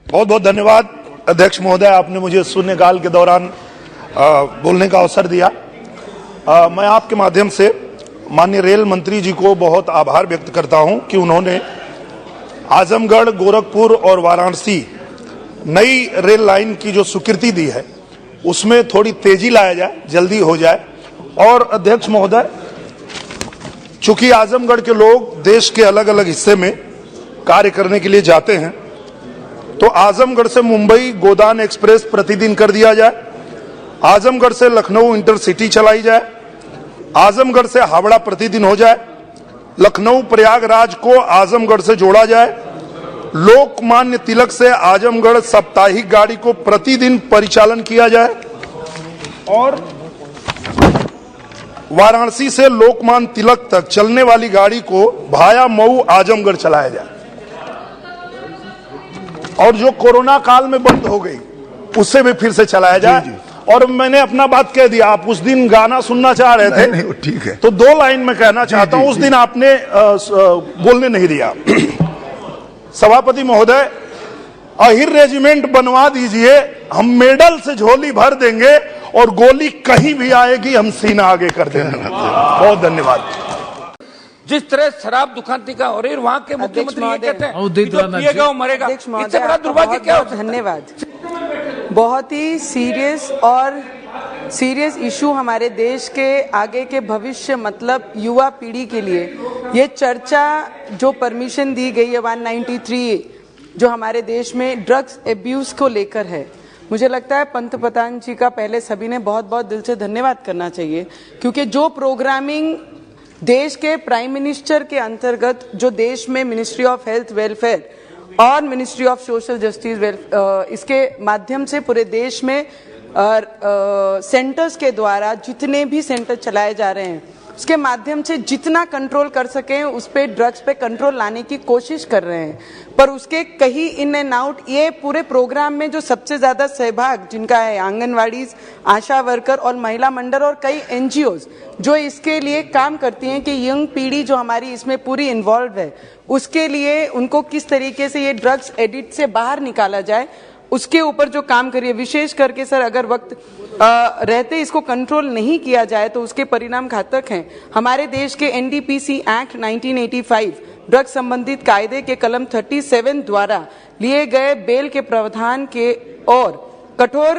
बहुत बहुत धन्यवाद अध्यक्ष महोदय, आपने मुझे शून्यकाल के दौरान बोलने का अवसर दिया। मैं आपके माध्यम से माननीय रेल मंत्री जी को बहुत आभार व्यक्त करता हूं कि उन्होंने आजमगढ़, गोरखपुर और वाराणसी नई रेल लाइन की जो स्वीकृति दी है उसमें थोड़ी तेजी लाया जाए, जल्दी हो जाए। और अध्यक्ष महोदय, चूंकि आजमगढ़ के लोग देश के अलग अलग हिस्से में कार्य करने के लिए जाते हैं, तो आजमगढ़ से मुंबई गोदान एक्सप्रेस प्रतिदिन कर दिया जाए, आजमगढ़ से लखनऊ इंटरसिटी चलाई जाए, आजमगढ़ से हावड़ा प्रतिदिन हो जाए, लखनऊ प्रयागराज को आजमगढ़ से जोड़ा जाए, लोकमान्य तिलक से आजमगढ़ साप्ताहिक गाड़ी को प्रतिदिन परिचालन किया जाए और वाराणसी से लोकमान्य तिलक तक चलने वाली गाड़ी को भाया मऊ आजमगढ़ चलाया जाए। और जो कोरोना काल में बंद हो गई उससे भी फिर से चलाया जाए। जी। और मैंने अपना बात कह दिया, आप उस दिन गाना सुनना चाह रहे थे। नहीं, ठीक है, तो 2 लाइन में कहना चाहता हूं, उस दिन आपने बोलने नहीं दिया। सभापति महोदय, अहिर रेजिमेंट बनवा दीजिए, हम मेडल से झोली भर देंगे और गोली कहीं भी आएगी हम सीना आगे कर देंगे। बहुत धन्यवाद। जिस तरह शराब दुकान का और वहाँ के मुख्यमंत्री ये कहते हैं कि जो पिएगा वो मरेगा, इससे बड़ा दुर्भाग्य क्या हो सकता है? धन्यवाद। बहुत ही सीरियस इशू हमारे देश के आगे के भविष्य, मतलब युवा पीढ़ी के लिए ये चर्चा जो परमिशन दी गई है 193 जो हमारे देश में ड्रग्स एब्यूज को लेकर है, मुझे लगता है पंतप्रधान जी का पहले सभी ने बहुत बहुत दिल से धन्यवाद करना चाहिए, क्योंकि जो प्रोग्रामिंग देश के प्राइम मिनिस्टर के अंतर्गत जो देश में मिनिस्ट्री ऑफ हेल्थ वेलफेयर और मिनिस्ट्री ऑफ सोशल जस्टिस इसके माध्यम से पूरे देश में सेंटर्स के द्वारा जितने भी सेंटर चलाए जा रहे हैं उसके माध्यम से जितना कंट्रोल कर सकें उस पे ड्रग्स पे कंट्रोल लाने की कोशिश कर रहे हैं। पर उसके कहीं इन एंड आउट, ये पूरे प्रोग्राम में जो सबसे ज्यादा सहभाग जिनका है आंगनवाड़ी, आशा वर्कर और महिला मंडल और कई एनजीओज जो इसके लिए काम करती हैं कि यंग पीढ़ी जो हमारी इसमें पूरी इन्वॉल्व है उसके लिए उनको किस तरीके से ये ड्रग्स एडिक्ट से बाहर निकाला जाए, उसके ऊपर जो काम करिए। विशेष करके सर, अगर वक्त रहते इसको कंट्रोल नहीं किया जाए तो उसके परिणाम घातक हैं। हमारे देश के एनडीपीसी एक्ट 1985 ड्रग्स संबंधित कायदे के कलम 37 द्वारा लिए गए बेल के प्रावधान के और कठोर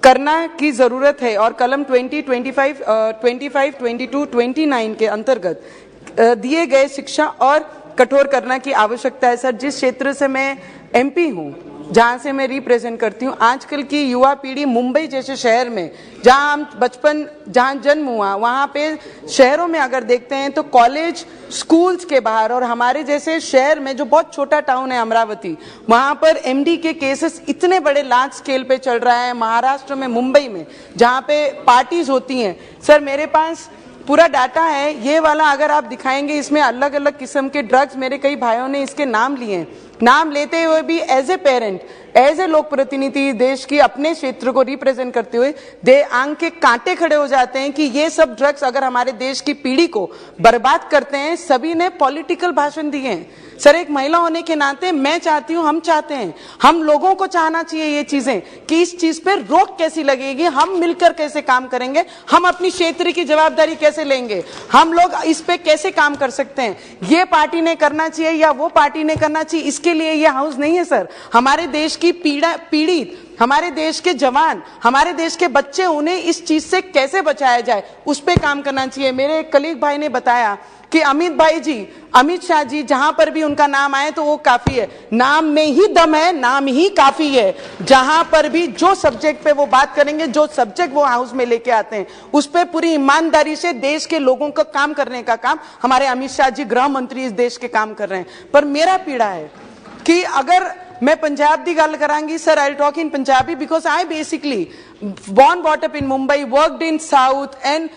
करना की जरूरत है और कलम 20, 25, 22, 29 के अंतर्गत दिए गए शिक्षा और कठोर करना की आवश्यकता है। सर, जिस क्षेत्र से मैं एमपी हूँ, जहां से मैं रिप्रेजेंट करती हूँ, आजकल की युवा पीढ़ी मुंबई जैसे शहर में जहां हम बचपन, जहां जन्म हुआ, वहां पे शहरों में अगर देखते हैं तो कॉलेज स्कूल्स के बाहर और हमारे जैसे शहर में जो बहुत छोटा टाउन है अमरावती, वहां पर एमडी के केसेस इतने बड़े लार्ज स्केल पे चल रहा है। महाराष्ट्र में, मुंबई में जहां पे पार्टीज होती हैं, सर मेरे पास पूरा डाटा है ये वाला, अगर आप दिखाएंगे इसमें अलग अलग किस्म के ड्रग्स, मेरे कई भाइयों ने इसके नाम लिए हैं। नाम लेते हुए भी as a parent, as a लोक प्रतिनिधि देश की अपने क्षेत्र को रिप्रेजेंट करते हुए दे आंख के कांटे खड़े हो जाते हैं कि ये सब ड्रग्स अगर हमारे देश की पीढ़ी को बर्बाद करते हैं। सभी ने पॉलिटिकल भाषण दिए हैं। सर, एक महिला होने के नाते मैं चाहती हूं, हम चाहते हैं, हम लोगों को चाहना चाहिए ये चीजें कि इस चीज पे रोक कैसी लगेगी, हम मिलकर कैसे काम करेंगे, हम अपनी क्षेत्र की जवाबदारी कैसे लेंगे, हम लोग इस पे कैसे काम कर सकते हैं। ये पार्टी ने करना चाहिए या वो पार्टी ने करना चाहिए, इसके लिए ये हाउस नहीं है सर। हमारे देश की पीड़ित, हमारे देश के जवान, हमारे देश के बच्चे, उन्हें इस चीज से कैसे बचाया जाए उस पे काम करना चाहिए। मेरे एक कलीग भाई ने बताया कि अमित शाह जी जहां पर भी उनका नाम आए तो वो काफी है, नाम में ही दम है, नाम ही काफी है। जहां पर भी जो सब्जेक्ट पे वो बात करेंगे, जो सब्जेक्ट वो हाउस में लेके आते हैं, उस पे पूरी ईमानदारी से देश के लोगों का काम करने का काम हमारे अमित शाह जी गृह मंत्री इस देश के काम कर रहे हैं। पर मेरा पीड़ा है कि अगर मैं पंजाब की गल करांगी, sir I talk in Punjabi because I basically born bought up in Mumbai, worked in south and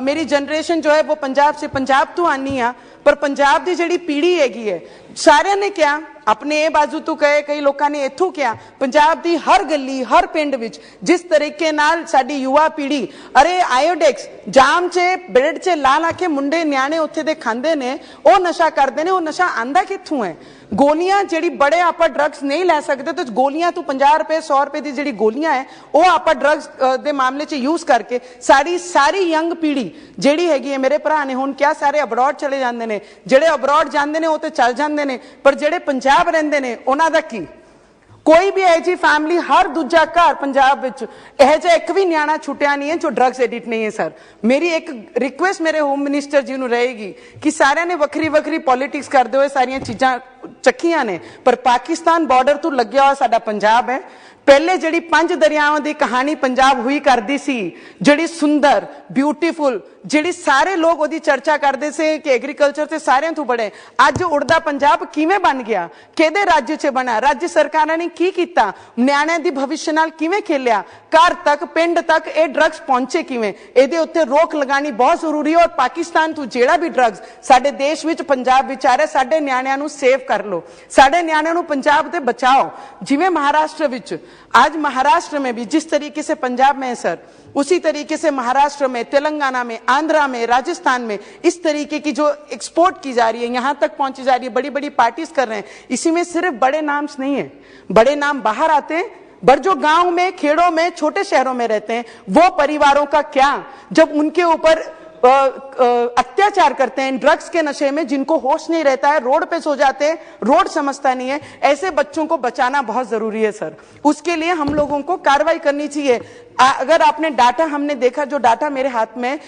मेरी जनरेशन जो है वो पंजाब से, पंजाब तो आनी आ, पर पंजाब की जिहड़ी पीढ़ी हैगी है, सारे ने क्या अपने ਇਹ ਬਾਜੂ ਤੋਂ ਕਹੇ ਕਈ ਲੋਕਾਂ ਨੇ ਇੱਥੋਂ ਕਿਹਾ ਪੰਜਾਬ ਦੀ ਹਰ ਗਲੀ ਹਰ ਪਿੰਡ ਵਿੱਚ ਜਿਸ ਤਰੀਕੇ ਨਾਲ ਸਾਡੀ ਯੁਵਾ ਪੀੜ੍ਹੀ ਅਰੇ ਆਇਓਡੈਕਸ ਜਾਮ 'ਚ ਬ੍ਰੈਡ 'ਚ ਲਾ ਕੇ ਮੁੰਡੇ ਨਿਆਣੇ ਉੱਥੇ ਦੇ ਖਾਂਦੇ ਨੇ ਉਹ ਨਸ਼ਾ ਕਰਦੇ ਨੇ ਉਹ ਨਸ਼ਾ ਆਂਦਾ ਕਿੱਥੋਂ ਹੈ ਗੋਲੀਆਂ ਜਿਹੜੀ ਬੜੇ ਆਪਾਂ ਡਰੱਗਸ ਨਹੀਂ ਲੈ ਸਕਦੇ ਤੇ ਗੋਲੀਆਂ ਤੋਂ 50 ਰੁਪਏ 100 ਰੁਪਏ ਦੀ ਜਿਹੜੀ ਗੋਲੀਆਂ ਹੈ ਉਹ ਆਪਾਂ ਡਰੱਗਸ ਦੇ ਮਾਮਲੇ 'ਚ ਯੂਜ਼ ਕਰਕੇ ਸਾਰੀ ਯੰਗ ਪੀੜ੍ਹੀ ਜਿਹੜੀ ਹੈਗੀ ਹੈ ਮੇਰੇ ਭਰਾ ਨੇ ਹੁਣ ਕਿਹਾ ਸਾਰੇ ਅਬਰੋਡ ਚਲੇ ਜਾਂਦੇ ਨੇ ਜਿਹੜੇ ਅਬਰੋਡ ਜਾਂਦੇ ਨੇ ਉਹ ਤੇ ਚੱਲ ਜਾਂਦੇ ਨੇ ਪਰ ਜਿਹੜੇ ਪੰਜਾਬ ਰਹਿੰਦੇ ਨੇ ਉਹਨਾਂ ਦਾ ਕੀ ਕੋਈ ਵੀ ਐਜੀ ਫੈਮਿਲੀ ਹਰ ਦੂਜਾ ਘਰ ਪੰਜਾਬ ਵਿੱਚ ਇਹ ਜਿਹਾ ਇੱਕ ਵੀ ਨਿਆਣਾ ਛੁੱਟਿਆ ਨਹੀਂ ਹੈ ਜੋ ਡਰੱਗਸ ਐਡਿਕਟ ਨਹੀਂ ਹੈ ਸਰ ਮੇਰੀ ਇੱਕ ਰਿਕੁਐਸਟ ਮੇਰੇ ਹੋਮ ਮਿਨਿਸਟਰ ਜੀ ਨੂੰ ਰਹੇਗੀ ਕਿ ਸਾਰਿਆਂ ਨੇ ਵੱਖਰੀ ਪੋਲਿਟਿਕਸ ਕਰਦੇ ਹੋਏ ਸਾਰੀਆਂ ਚੀਜ਼ਾਂ ਚੱਕੀਆਂ ਨੇ ਪਰ ਪਾਕਿਸਤਾਨ ਬਾਰਡਰ ਤੋਂ ਲੱਗਿਆ ਹੋਇਆ ਸਾਡਾ ਪੰਜਾਬ ਹੈ ਪਹਿਲੇ ਜਿਹੜੀ 5 ਦਰਿਆਵਾਂ ਦੀ ਕਹਾਣੀ ਪੰਜਾਬ ਹੋਈ ਕਰਦੀ ਸੀ ਜਿਹੜੀ ਸੁੰਦਰ ਬਿਊਟੀਫੁਲ ਜਿਹੜੀ ਸਾਰੇ ਲੋਕ ਉਹਦੀ ਚਰਚਾ ਕਰਦੇ ਸੀ ਕਿ ਐਗਰੀਕਲਚਰ ਤੇ ਸਾਰਿਆਂ ਤੋਂ ਬੜੇ ਅੱਜ ਉੜਦਾ ਪੰਜਾਬ ਕਿਵੇਂ ਬਣ ਗਿਆ ਕਿਹਦੇ ਰਾਜ 'ਚ ਬਣਾ ਰਾਜ ਸਰਕਾਰਾਂ ਨੇ ਕੀ ਕੀਤਾ ਨਿਆਣਿਆਂ ਦੀ ਭਵਿੱਖ ਨਾਲ ਕਿਵੇਂ ਖੇਲਿਆ ਘਰ ਤੱਕ ਪਿੰਡ ਤੱਕ ਇਹ ਡਰੱਗਸ ਪਹੁੰਚੇ ਕਿਵੇਂ ਇਹਦੇ ਉੱਤੇ ਰੋਕ ਲਗਾਣੀ ਬਹੁਤ ਜ਼ਰੂਰੀ ਹੈ ਔਰ ਪਾਕਿਸਤਾਨ ਤੋਂ ਜਿਹੜਾ ਵੀ ਡਰੱਗਸ ਸਾਡੇ ਦੇਸ਼ ਵਿੱਚ ਪੰਜਾਬ ਵਿੱਚ ਆ ਰਿਹਾ ਸਾਡੇ ਨਿਆਣਿਆਂ ਨੂੰ ਸੇਵ ਕਰ ਲਓ ਸਾਡੇ ਨਿਆਣਿਆਂ ਨੂੰ ਪੰਜਾਬ ਤੇ ਬਚਾਓ ਜਿਵੇਂ महाराष्ट्र ਵਿੱਚ आज महाराष्ट्र में भी जिस तरीके से पंजाब में है सर उसी तरीके से महाराष्ट्र में तेलंगाना में आंध्रा में राजस्थान में इस तरीके की जो एक्सपोर्ट की जा रही है यहाँ तक पहुंची जा रही है बड़ी बड़ी पार्टीज कर रहे हैं इसी में सिर्फ बड़े नाम नहीं है बड़े नाम बाहर आते हैं पर जो गांव में खेड़ों में छोटे शहरों में रहते हैं वो परिवारों का क्या जब उनके ऊपर अत्याचार करते हैं ड्रग्स के नशे में जिनको होश नहीं रहता है रोड पे सो जाते हैं रोड समझता नहीं है ऐसे बच्चों को बचाना बहुत जरूरी है सर उसके लिए हम लोगों को कार्रवाई करनी चाहिए अगर आपने डाटा हमने देखा जो डाटा मेरे हाथ में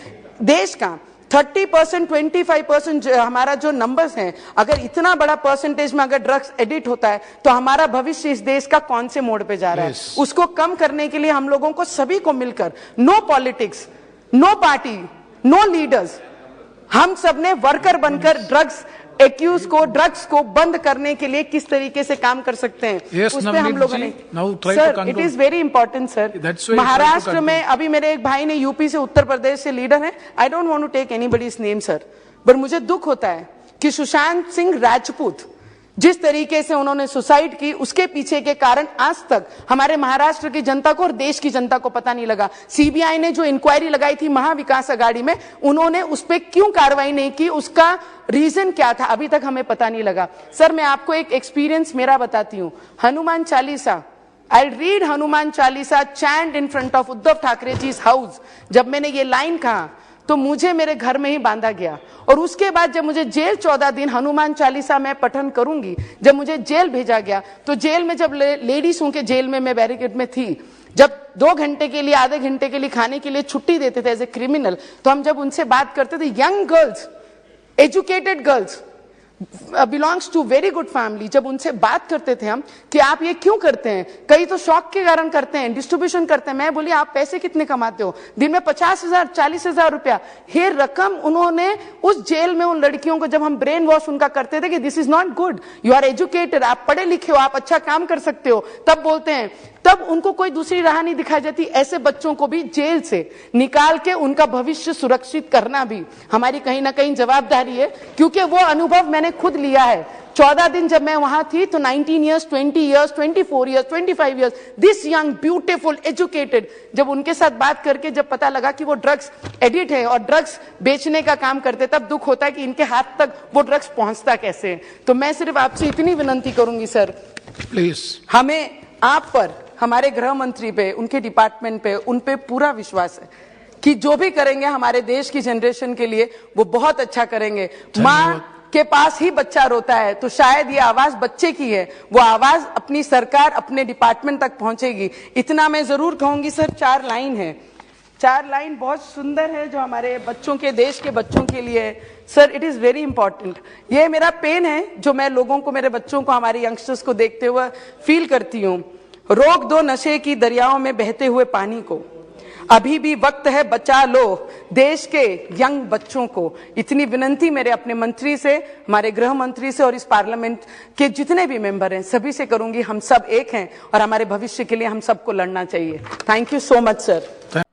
देश का 30% 25% हमारा जो नंबर्स हैं अगर इतना बड़ा परसेंटेज में अगर ड्रग्स एडिक्ट होता है तो हमारा भविष्य इस देश का कौन से मोड़ पे जा रहा है उसको कम करने के लिए हम लोगों को सभी को मिलकर no politics no party no leaders हम सब ने वर्कर बनकर ड्रग्स एक्यूज को ड्रग्स को बंद करने के लिए किस तरीके से काम कर सकते हैं उस पे हम लोगों ने sir it is very important sir Maharashtra में अभी मेरे एक भाई ने यूपी से उत्तर प्रदेश से लीडर है I don't want to take anybody's name sir पर मुझे दुख होता है कि सुशांत सिंह राजपूत जिस तरीके से उन्होंने सुसाइड की उसके पीछे के कारण आज तक हमारे महाराष्ट्र की जनता को और देश की जनता को पता नहीं लगा सीबीआई ने जो इंक्वायरी लगाई थी महाविकास अघाड़ी में उन्होंने उस पर क्यों कार्रवाई नहीं की उसका रीजन क्या था अभी तक हमें पता नहीं लगा सर मैं आपको एक एक्सपीरियंस मेरा बताती हूँ Hanuman Chalisa I read Hanuman Chalisa chant in front of Uddhav Thackeray ji's house जब मैंने ये लाइन कहा तो मुझे मेरे घर में ही बांधा गया और उसके बाद जब मुझे जेल 14 दिन हनुमान चालीसा में पठन करूंगी जब मुझे जेल भेजा गया तो जेल में जब लेडीज हूं के जेल में मैं बैरिकेड में थी जब 2 घंटे के लिए आधे घंटे के लिए खाने के लिए छुट्टी देते थे एज ए क्रिमिनल तो हम जब उनसे बात करते थे young girls educated girls belongs to very good family जब उनसे बात करते थे हम कि आप ये क्यों करते हैं कई तो शौक के कारण करते हैं डिस्ट्रीब्यूशन करते हैं मैं बोली आप पैसे कितने कमाते हो दिन में 50,000 40,000 रुपया ये रकम उन्होंने उस जेल में उन लड़कियों को जब हम ब्रेन वॉश उनका करते थे कि this is not good you are educated आप पढ़े लिखे हो आप अच्छा काम कर सकते हो तब बोलते हैं तब उनको कोई दूसरी राह नहीं दिखाई जाती ऐसे बच्चों को भी जेल से निकाल के उनका भविष्य सुरक्षित करना भी हमारी कहीं ना कहीं जवाबदारी है क्योंकि वो अनुभव मैंने खुद लिया है 14 दिन जब मैं वहां थी तो 19 years 20 years 24 years 25 years this young beautiful educated जब उनके साथ बात करके जब पता लगा कि वो ड्रग्स एडिक्ट है और ड्रग्स बेचने का काम करते तब दुख होता है कि इनके हाथ तक वो ड्रग्स पहुंचता कैसे है तो मैं सिर्फ आपसे इतनी विनती करूंगी सर प्लीज हमें आप पर हमारे गृह मंत्री पे उनके डिपार्टमेंट पे उन पे पूरा विश्वास है कि जो भी करेंगे हमारे देश की जनरेशन के लिए वो बहुत अच्छा करेंगे माँ के पास ही बच्चा रोता है तो शायद ये आवाज बच्चे की है वो आवाज अपनी सरकार अपने डिपार्टमेंट तक पहुंचेगी इतना मैं जरूर कहूंगी सर 4 लाइन है 4 लाइन बहुत सुंदर है जो हमारे बच्चों के देश के बच्चों के लिए है sir it is very important ये मेरा पेन है जो मैं लोगों को मेरे बच्चों को हमारे यंगस्टर्स को देखते हुए फील करती हूँ रोक दो नशे की दरियाओं में बहते हुए पानी को अभी भी वक्त है बचा लो देश के यंग बच्चों को इतनी विनती मेरे अपने मंत्री से हमारे गृह मंत्री से और इस पार्लियामेंट के जितने भी मेंबर हैं सभी से करूंगी हम सब एक हैं और हमारे भविष्य के लिए हम सबको लड़ना चाहिए thank you so much sir